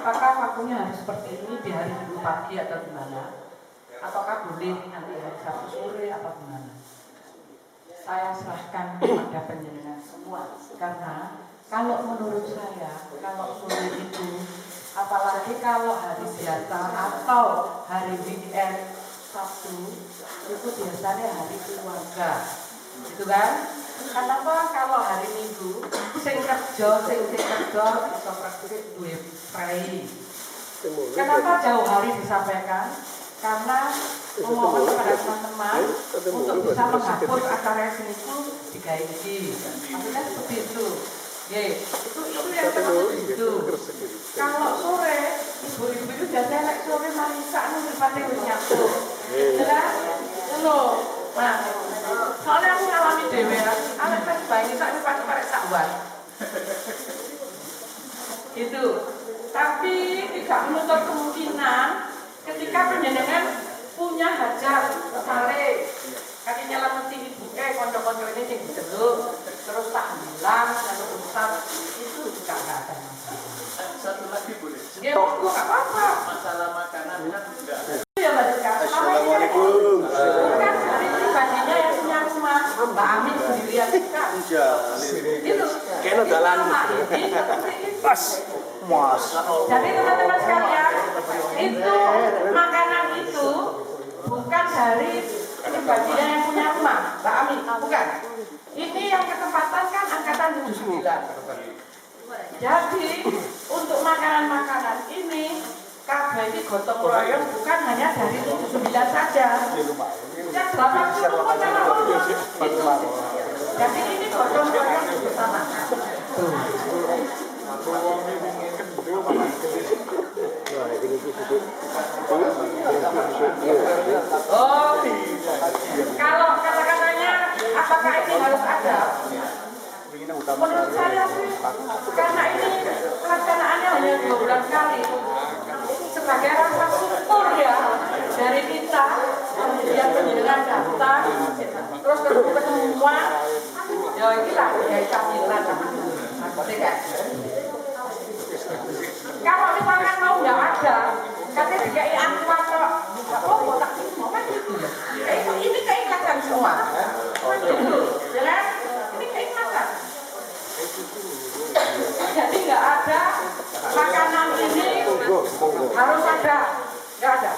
apakah waktunya harus seperti ini di hari Minggu pagi atau gimana? Ataukah boleh nanti hari Sabtu sore atau gimana? Saya serahkan kepada penjenengan semua, karena kalau menurut saya, kalau sore itu, apalagi kalau hari biasa atau hari weekend Sabtu, itu biasanya hari keluarga, gitu kan? Kenapa kalau hari Minggu sing kerja bisa praktik duwe prei. Kenapa jauh hari disampaikan? Karena memohon kepada teman-teman untuk bisa menghapus acara seniku digawe iki. Maksudnya seperti itu. Itu yang termasuk itu. Kalau sore, ibu-ibu itu biasanya nek sore marisak ngripate wis nyatu. Jelas? Ngono. Nah, soalnya aku ngalami dhewe ya. Awak kan bayi sak ngripate karek sakwan. Itu. Tapi tidak menutup kemungkinan ketika penjenengan punya hajat sare, kali nyelamati ibu konco-konco ini sing diceluk, terus tak bilang lalu ustaz, itu juga nggak ada masalah. Satu lagi boleh. Ya, nggak apa-apa. Masalah makanan kan enggak. Ya Mbak Dika. Assalamualaikum. Bukan dari pribadinya yang punya rumah, Mbak Amin sendirian kan. Itu. Kena jalan. Pas. Jadi teman-teman sekalian, itu makanan itu bukan dari pribadinya yang punya rumah, Mbak Amin, bukan. Ini yang ketempatan kan angkatan 79. Jadi untuk makanan-makanan ini kabeh iki gotong royong bukan hanya dari 79 saja. Yang 80 pun sama itu. Jadi ini gotong royong bersama. Oh, kalau kata-katanya apakah ini harus ada? Menurut saya sih, karena ini pelaksanaannya hanya 2 bulan sekali. Sebagai rasa syukur ya dari kita, kemudian penjenengan datang, terus ketemu ya inilah ya camilan sama kan. Kalau misalkan mau nggak ada, katanya dikai angkuat kok, oh tak mau kan gitu ya. Ini keikhlasan semua. Jelas? Ini keikhlasan. Jadi nggak ada makanan ini harus ada, nggak ada.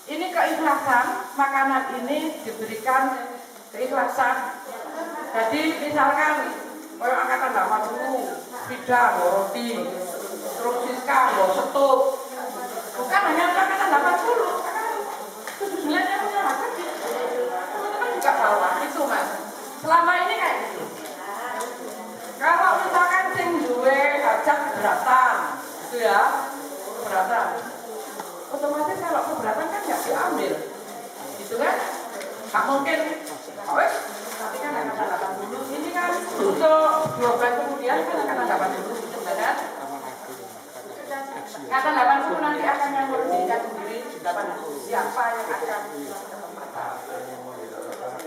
Ini keikhlasan, makanan ini diberikan keikhlasan. Jadi misalkan orang angkatan 80, bidang, roti, terus siska, setup. Bukan hanya angkatan 80, karena 79 yang punya hajat. Teman-teman juga bawa, itu mas. Selama ini kayak gitu. Kalau misalkan sing duwe hajat keberatan, gitu ya, keberatan. Otomatis kalau keberatan kan nggak diambil, gitu kan? Nggak mungkin, wes, tapi kan angkatan 80. Ini kan untuk 2 bulan kemudian kan angkatan 80, gitu kan? Angkatan 80 nanti akan yang berdirikan sendiri 80. Siapa yang akan kesempatan?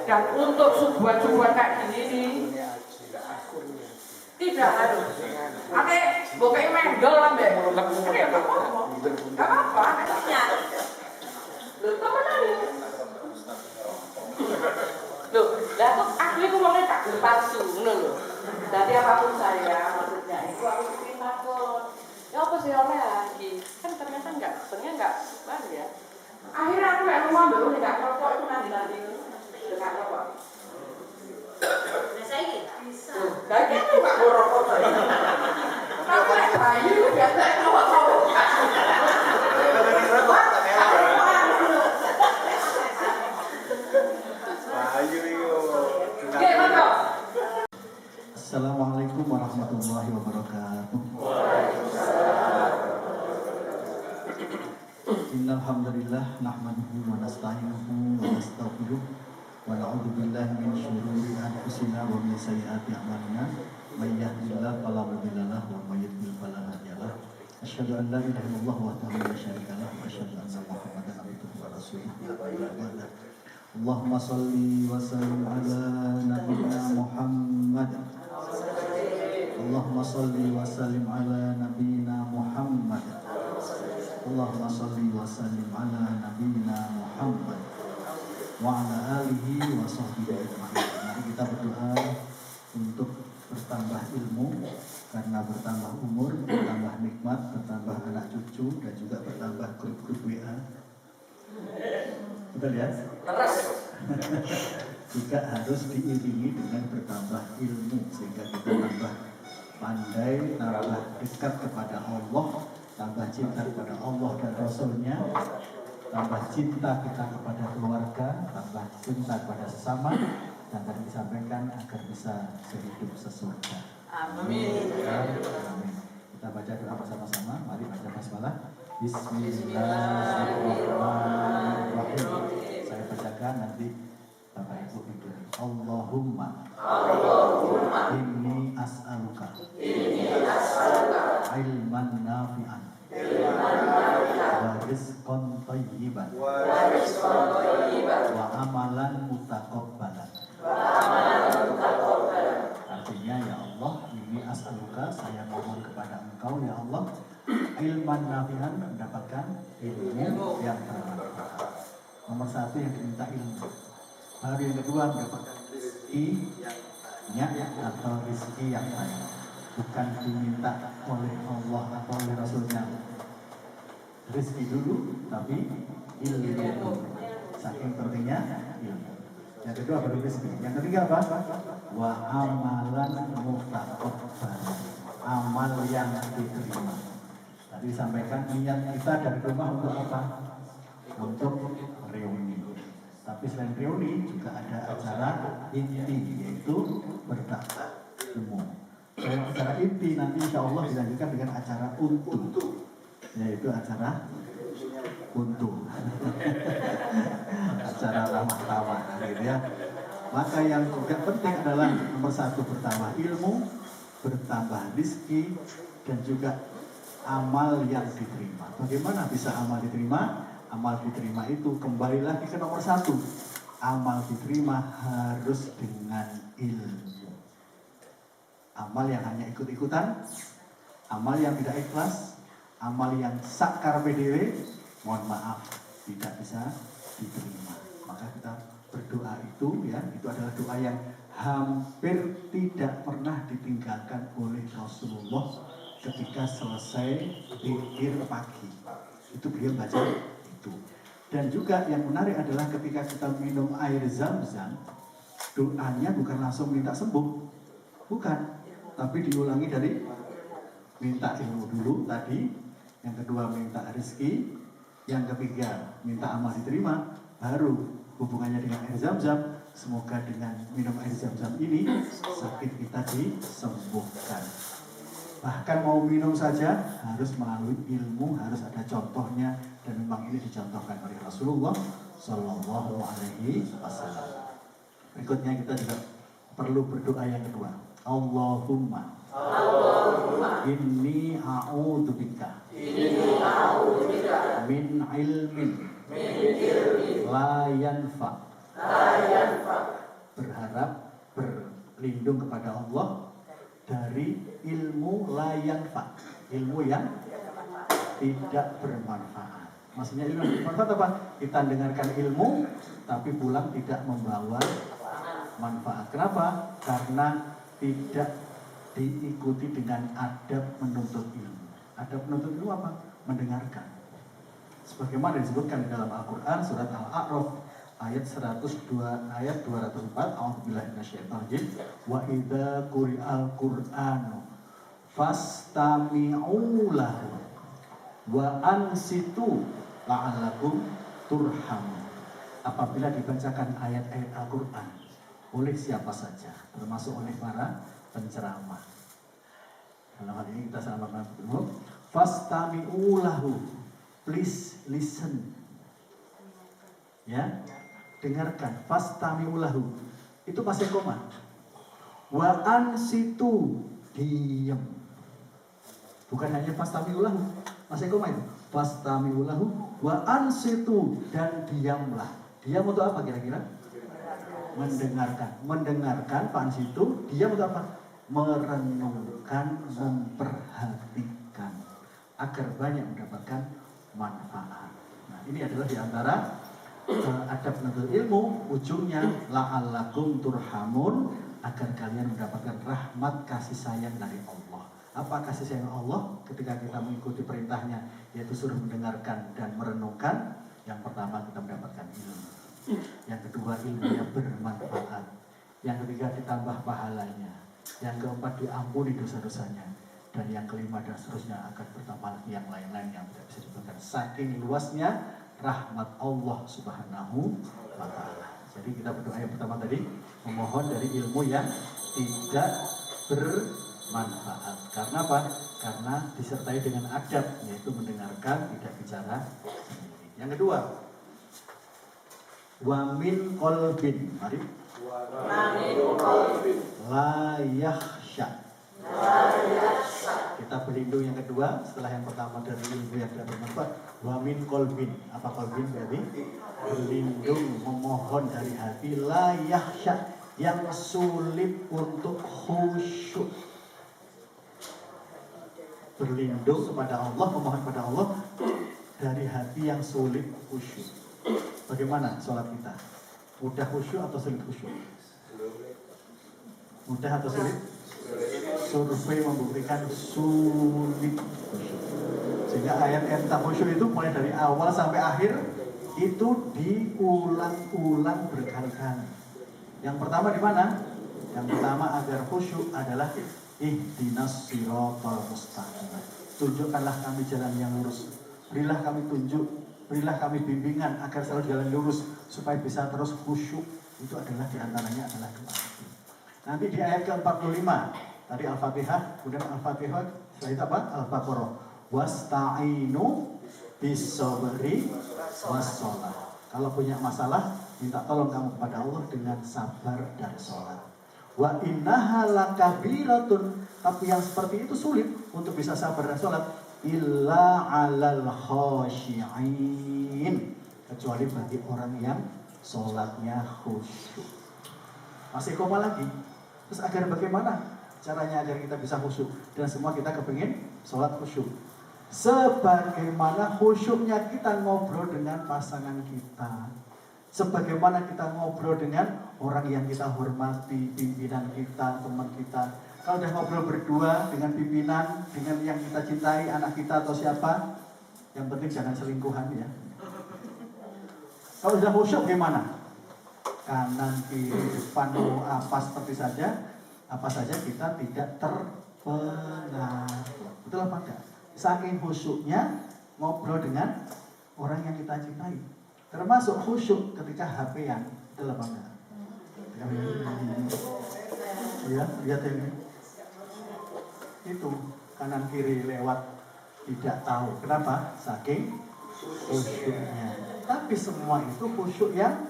Dan untuk subuhan-subuhan kayak gini tidak harus. Ate, bokeh mendol lah mbak. Ini ya nggak apa-apa. Loh, temenan. Loh, lah tuh asli aku ngomongnya tak palsu, loh. Jadi apapun saya, maksudnya itu aku terima kok. Ya apa sih oleh lagi? Kan ternyata enggak, sebenarnya enggak baru ya. Akhirnya aku kayak rumah dulu enggak rokok itu nanti dengan rokok. Nah saya bisa. Lagi aku enggak rokok saya. Tapi kayak bayi biasanya rokok. Assalamualaikum warahmatullahi wabarakatuh. Innal hamdalillah nahmaduhu wa nasta'inuhu wa nastaghfiruh wa na'udzu billahi min shururi anfusina wa min sayyiati a'malina may yahdihillahu fala mudilla lahu wa may yudlil fala hadiya lahu. Asyhadu an la ilaha illallah wahdahu la syarika lahu wa asyhadu anna Muhammadan abduhu wa rasuluh. Allahumma shalli wa sallim ala nabiyyina Muhammad. Allahumma shalli wa sallim ala nabiyyina Muhammad. Allahumma sholli wa sallim ala nabiyyina Muhammad wa ala alihi wa sahbihi ajma'in. Mari kita berdoa untuk bertambah ilmu, karena bertambah umur, bertambah nikmat, bertambah anak cucu, dan juga bertambah grup-grup WA. Betul ya? Juga harus diiringi dengan bertambah ilmu, sehingga kita tambah pandai, tambah dekat kepada Allah, tambah cinta kepada Allah dan Rasulnya, tambah cinta kita kepada keluarga, tambah cinta kepada sesama, dan tadi disampaikan agar bisa sehidup sesurga. Amin. Amin. Kita baca doa bersama-sama. Mari baca basmalah. Bismillahirrahmanirrahim. Saya bacakan, nanti Bapak Ibu ikuti. Allahumma inni as'aluka ilman nafi'an wa rizqan thayyiban wa amalan mutaqabbalan. Artinya, ya Allah, ini as'aluka, saya mohon kepada Engkau ya Allah, ilman nafi'an, mendapatkan ilmu yang bermanfaat. Nomor satu yang diminta ilmu. Baru yang kedua mendapatkan rezeki-nya atau rezeki yang baik. Bukan diminta oleh Allah atau oleh Rasulnya rezeki dulu, tapi ilmu. Saking pentingnya ilmu. Yang kedua baru rezeki. Yang ketiga apa? Wa amalan mutaqabbal. Amal yang diterima. Tadi disampaikan niat kita dari rumah untuk apa? Untuk reuni. Tapi selain reuni juga ada acara inti, yaitu berdakwah umum. Selain acara inti, nanti insya Allah dilanjutkan dengan acara untung, yaitu acara untung. Acara ramah tawa, gitu ya. Maka yang juga penting adalah nomor satu, bertambah ilmu, bertambah rezeki, dan juga amal yang diterima. Bagaimana bisa amal diterima? Amal diterima itu kembali lagi ke nomor satu. Amal diterima harus dengan ilmu. Amal yang hanya ikut-ikutan, amal yang tidak ikhlas, amal yang sakar PDW, mohon maaf, tidak bisa diterima. Maka kita berdoa itu, ya, itu adalah doa yang hampir tidak pernah ditinggalkan oleh Rasulullah ketika selesai zikir pagi. Itu beliau baca itu. Dan juga yang menarik adalah ketika kita minum air zam-zam, doanya bukan langsung minta sembuh, bukan, tapi diulangi dari minta ilmu dulu tadi, yang kedua minta rezeki, yang ketiga minta amal diterima, baru hubungannya dengan air zam-zam. Semoga dengan minum air zam-zam ini sakit kita disembuhkan. Bahkan mau minum saja harus melalui ilmu, harus ada contohnya, dan memang ini dicontohkan oleh Rasulullah Shallallahu Alaihi Wasallam. Berikutnya kita juga perlu berdoa yang kedua. Allahumma inni a'udzubika min ilmin la yanfa. Berharap berlindung kepada Allah dari ilmu la yanfa, ilmu yang tidak bermanfaat. Maksudnya ilmu yang bermanfaat apa? Kita dengarkan ilmu tapi pulang tidak membawa manfaat. Kenapa? Karena tidak diikuti dengan adab menuntut ilmu. Adab menuntut ilmu apa? Mendengarkan. Sebagaimana disebutkan di dalam Al-Quran surat Al-A'raf ayat 102 ayat 204, a'udzubillahi minasyaitonir rajim, wa idza quri'al qur'anu fastami'u lahu wa ansitu la'allakum turhamun. Apabila dibacakan ayat-ayat Al-Quran oleh siapa saja, termasuk oleh para penceramah, dalam hal ini kita sama-sama bertemu, fastami'u lahu, please listen, ya, dengarkan. Fastami'u lahu itu pasien koma. Wa ansitu, diam. Bukan hanya fastami'u lahu, pasien koma itu. Fastami'u lahu wa ansitu, dan diamlah. Diam untuk apa kira-kira? Mendengarkan. Mendengarkan, Pak Ansitu. Diam untuk apa? Merenungkan, memperhatikan, agar banyak mendapatkan bermanfaat. Nah, ini adalah di antara adab menuntut ilmu, ujungnya la'allakum turhamun, agar kalian mendapatkan rahmat kasih sayang dari Allah. Apa kasih sayang Allah? Ketika kita mengikuti perintahnya, yaitu suruh mendengarkan dan merenungkan. Yang pertama kita mendapatkan ilmu, yang kedua ilmunya bermanfaat, yang ketiga ditambah pahalanya, yang keempat diampuni dosa-dosanya, dan yang kelima dan seterusnya akan bertambah lagi yang lain-lain yang tidak bisa disebutkan. Saking luasnya rahmat Allah Subhanahu wa ta'ala. Jadi kita berdoa yang pertama tadi, memohon dari ilmu yang tidak bermanfaat. Karena apa? Karena disertai dengan adab, yaitu mendengarkan, tidak bicara sendiri. Yang kedua, wa min qalbin, mari, la yakhsha. Kita berlindung yang kedua setelah yang pertama dari ilmu yang tidak bermanfaat. Wa min qalbin. Apa qalbin berarti? Berlindung, memohon dari hati, la yakhsha, yang sulit untuk khusyuk. Berlindung kepada Allah, memohon kepada Allah dari hati yang sulit khusyuk. Bagaimana sholat kita? Mudah khusyuk atau sulit khusyuk? Mudah atau sulit? Survei membuktikan sulit khusyuk. Sehingga ayat tentang khusyuk itu mulai dari awal sampai akhir itu diulang-ulang berkali-kali. Yang pertama di mana? Yang pertama agar khusyuk adalah ihdinas siratal mustaqim. Tunjukkanlah kami jalan yang lurus. Berilah kami tunjuk, berilah kami bimbingan agar selalu jalan lurus supaya bisa terus khusyuk. Itu adalah diantaranya adalah doa. Nanti di ayat ke-45 tadi Al-Fatihah, kemudian Al-Fatihah setelah itu apa? Al-Baqarah. Wasta'inu bis-sabri was-shalah. Kalau punya masalah, minta tolong kamu kepada Allah dengan sabar dan sholat. Wa innaha lakabiratun, tapi yang seperti itu sulit untuk bisa sabar dan sholat. Illa 'alal khashi'in, kecuali bagi orang yang sholatnya khusyuk. Masih koma lagi. Terus agar bagaimana caranya agar kita bisa khusyuk? Dan semua kita kepingin sholat khusyuk. Sebagaimana khusyuknya kita ngobrol dengan pasangan kita, sebagaimana kita ngobrol dengan orang yang kita hormati, pimpinan kita, teman kita. Kalau udah ngobrol berdua dengan pimpinan, dengan yang kita cintai, anak kita atau siapa, yang penting jangan selingkuhan ya. Kalau sudah khusyuk gimana? Kanan, kiri, depan, apa seperti saja, apa saja kita tidak terpengaruh. Betul apa enggak? Saking khusyuknya ngobrol dengan orang yang kita cintai. Termasuk khusyuk ketika HP-an. Betul apa enggak? Ya, lihat ini. Itu kanan kiri lewat tidak tahu. Kenapa? Saking khusyuknya. Tapi semua itu khusyuk yang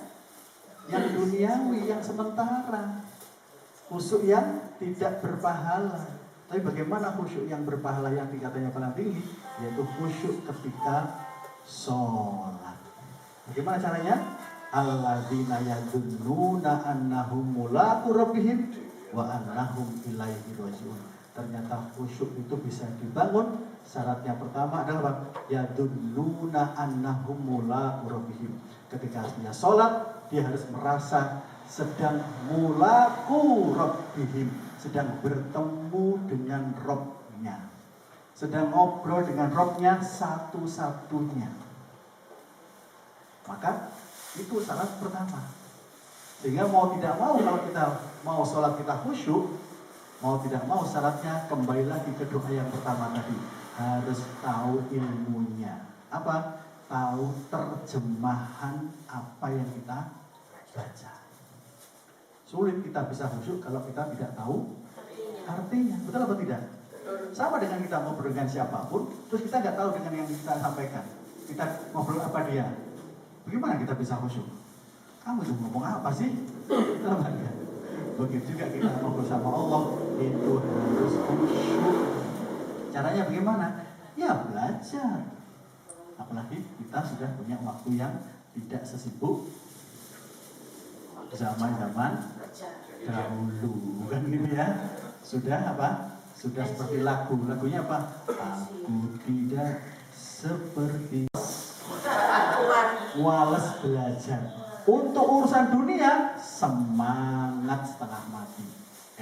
duniawi, yang sementara. Khusyuk yang tidak berpahala. Tapi bagaimana khusyuk yang berpahala yang tingkatannya paling tinggi? Yaitu khusyuk ketika sholat. Bagaimana caranya? Alladzina yadhunnuna annahum mulaqu rabbihim wa annahum ilaihi raji'un. Ternyata khusyuk itu bisa dibangun. Syaratnya pertama adalah yadhunnuna annahum mulaqu rabbihim. Ketika dia sholat, dia harus merasa sedang mulaqu rabbihim, sedang bertemu dengan Rabb-nya, sedang ngobrol dengan Rabb-nya satu-satunya. Maka itu syarat pertama. Sehingga mau tidak mau, kalau kita mau sholat kita khusyuk, mau tidak mau syaratnya kembali lagi ke doa yang pertama tadi. Harus tahu ilmunya. Apa? Tahu terjemahan apa yang kita baca. Sulit kita bisa khusyuk kalau kita tidak tahu artinya. Betul atau tidak? Sama dengan kita ngobrol dengan siapapun, terus kita nggak tahu dengan yang kita sampaikan. Kita ngobrol apa dia? Bagaimana kita bisa khusyuk? Kamu itu ngomong apa sih? Begitu juga kita ngobrol sama Allah, itu harus khusyuk. Caranya bagaimana? Ya belajar. Apalagi kita sudah punya waktu yang tidak sesibuk zaman-zaman dahulu, bukan gitu ya? Sudah apa? Sudah seperti lagu. Lagunya apa? Aku tidak seperti males belajar. Untuk urusan dunia semangat setengah mati.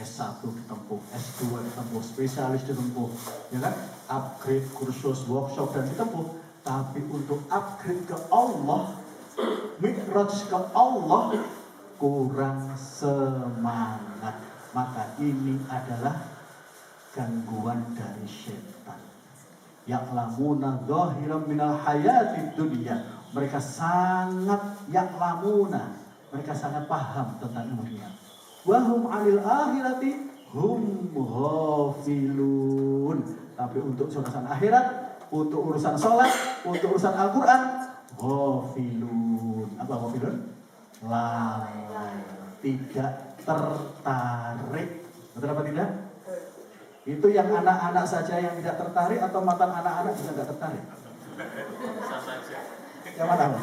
S1 ditempuh, S2 ditempuh, spesialis ditempuh, ya kan? Upgrade kursus, workshop dan ditempuh. Tapi untuk upgrade ke Allah, mi'raj ke Allah, kurang semangat. Maka ini adalah gangguan dari setan. Ya'lamuna dhahiran minal hayatid dunya. Mereka sangat ya'lamuna, mereka sangat paham tentang dunia. Wahum 'anil akhirati hum ghafilun. Tapi untuk urusan akhirat, untuk urusan sholat, untuk urusan Al-Quran, ghafilun. Apa ghafilun? Lalai, tidak tertarik. Betul apa tidak? Itu yang anak-anak saja yang tidak tertarik atau mantan anak-anak juga tidak tertarik? Yang mana?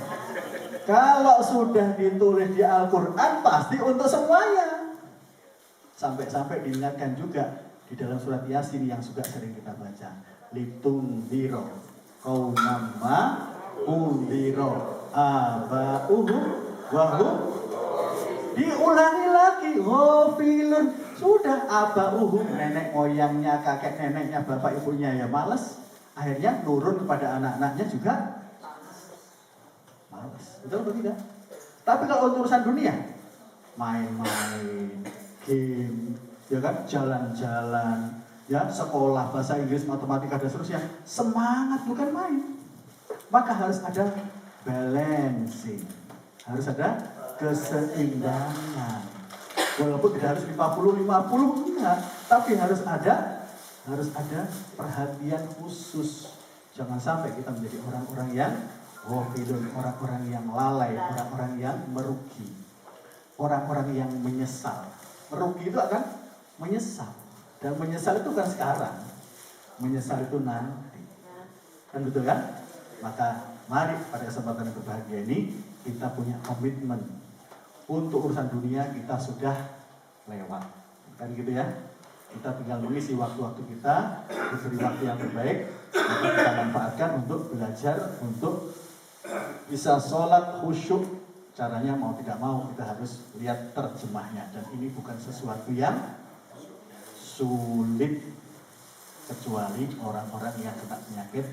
Kalau sudah ditulis di Al-Quran pasti untuk semuanya. Sampai-sampai diingatkan juga di dalam surat Yasin yang juga sering kita baca. Litundhiro qaumamma undhiro aba'uhum wahum. Diulangi lagi, ghafilun. Sudah aba'uhum, nenek moyangnya, kakek neneknya, bapak ibunya ya males. Akhirnya turun kepada anak-anaknya juga males. Betul atau tidak? Tapi kalau untuk urusan dunia, main-main, game, ya kan, jalan-jalan, ya sekolah, bahasa Inggris, matematika dan seterusnya, semangat bukan main. Maka harus ada balancing, harus ada keseimbangan. Walaupun tidak harus 50-50 enggak, tapi harus ada perhatian khusus. Jangan sampai kita menjadi orang-orang yang ghafilun, orang-orang yang lalai, orang-orang yang merugi, orang-orang yang menyesal. Merugi itu akan menyesal, dan menyesal itu kan sekarang, menyesal itu nanti, kan betul kan? Maka mari pada kesempatan yang berbahagia ini kita punya komitmen. Untuk urusan dunia kita sudah lewat, kan gitu ya. Kita tinggal mengisi waktu-waktu kita, diberi waktu yang terbaik, maka kita manfaatkan untuk belajar, untuk bisa sholat khusyuk. Caranya mau tidak mau kita harus lihat terjemahnya, dan ini bukan sesuatu yang sulit kecuali orang-orang yang kena penyakit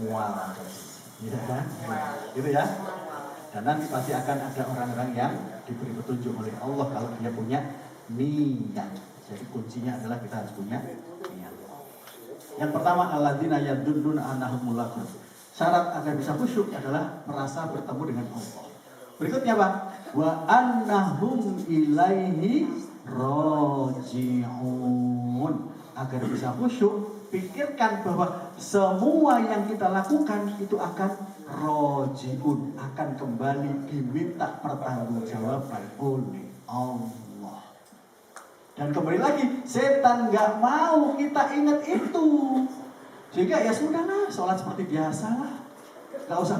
mual, gitu kan? Gitu ya. Dan nanti pasti akan ada orang-orang yang diberi petunjuk oleh Allah kalau dia punya niat. Jadi kuncinya adalah kita harus punya niat. Yang pertama, alladzina yadunnuna annahum mulaqun. Syarat agar bisa khusyuk adalah merasa bertemu dengan Allah. Berikutnya Pak, wa annahum ilaihi raji'un. Agar bisa khusyuk, pikirkan bahwa semua yang kita lakukan itu akan rojiun, akan kembali diminta pertanggungjawaban oleh Allah. Dan kembali lagi, setan nggak mau kita ingat itu, sehingga ya sudahlah, sholat seperti biasa lah, nggak usah